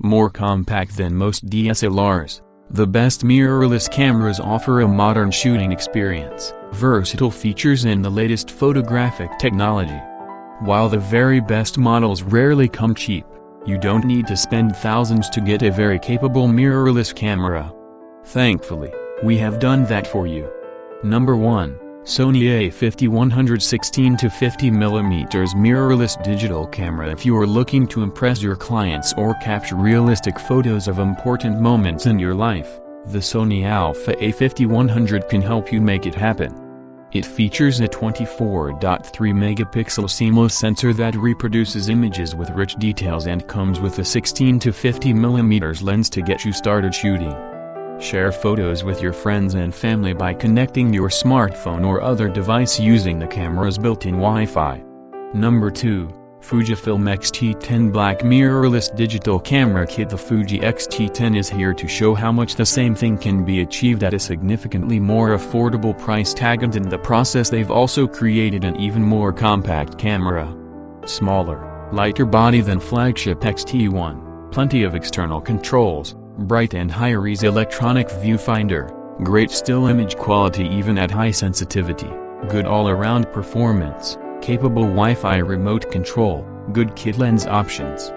More compact than most DSLRs, the best mirrorless cameras offer a modern shooting experience, versatile features and the latest photographic technology. While the very best models rarely come cheap, you don't need to spend thousands to get a very capable mirrorless camera. Thankfully, we have done that for you. Number 1. Sony A5100 16-50mm mirrorless digital camera. If you are looking to impress your clients or capture realistic photos of important moments in your life, the Sony Alpha A5100 can help you make it happen. It features a 24.3-megapixel seamless sensor that reproduces images with rich details and comes with a 16-50mm lens to get you started shooting. Share photos with your friends and family by connecting your smartphone or other device using the camera's built-in Wi-Fi. Number 2. Fujifilm X-T10 Black Mirrorless Digital Camera Kit. The Fuji X-T10 is here to show how much the same thing can be achieved at a significantly more affordable price tag, and in the process they've also created an even more compact camera. Smaller, lighter body than flagship X-T1, plenty of external controls, bright and high-res electronic viewfinder, great still image quality even at high sensitivity, good all-around performance, capable Wi-Fi remote control, good kit lens options.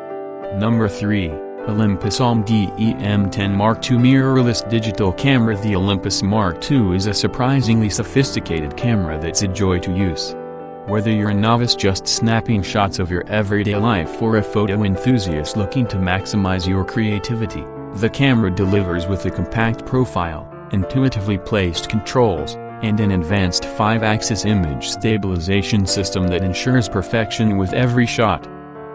Number 3. Olympus EM10 Mark II Mirrorless Digital Camera. The Olympus Mark II is a surprisingly sophisticated camera that's a joy to use. Whether you're a novice just snapping shots of your everyday life or a photo enthusiast looking to maximize your creativity, the camera delivers with a compact profile, intuitively placed controls, and an advanced 5-axis image stabilization system that ensures perfection with every shot.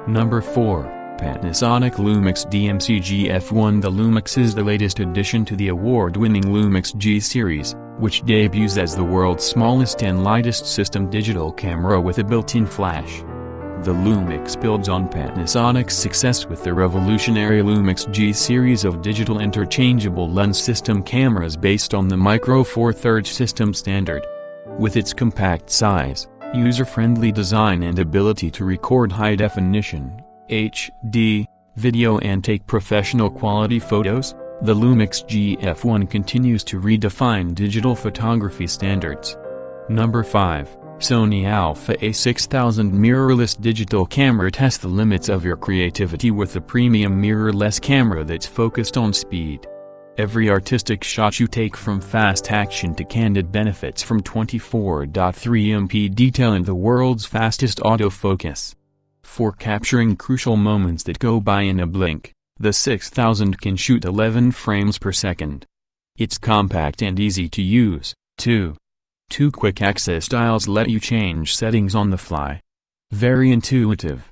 Number 4. Panasonic Lumix DMC F1. The Lumix is the latest addition to the award-winning Lumix G series, which debuts as the world's smallest and lightest system digital camera with a built-in flash. The Lumix builds on Panasonic's success with the revolutionary Lumix G series of digital interchangeable lens system cameras based on the Micro Four Thirds system standard. With its compact size, user-friendly design and ability to record high-definition (HD) video and take professional quality photos, the Lumix G F1 continues to redefine digital photography standards. Number 5. Sony Alpha A6000 Mirrorless Digital Camera. Test the limits of your creativity with a premium mirrorless camera that's focused on speed. Every artistic shot you take, from fast action to candid, benefits from 24.3MP detail and the world's fastest autofocus. For capturing crucial moments that go by in a blink, the 6000 can shoot 11 frames per second. It's compact and easy to use, too. 2 quick access dials let you change settings on the fly. Very intuitive,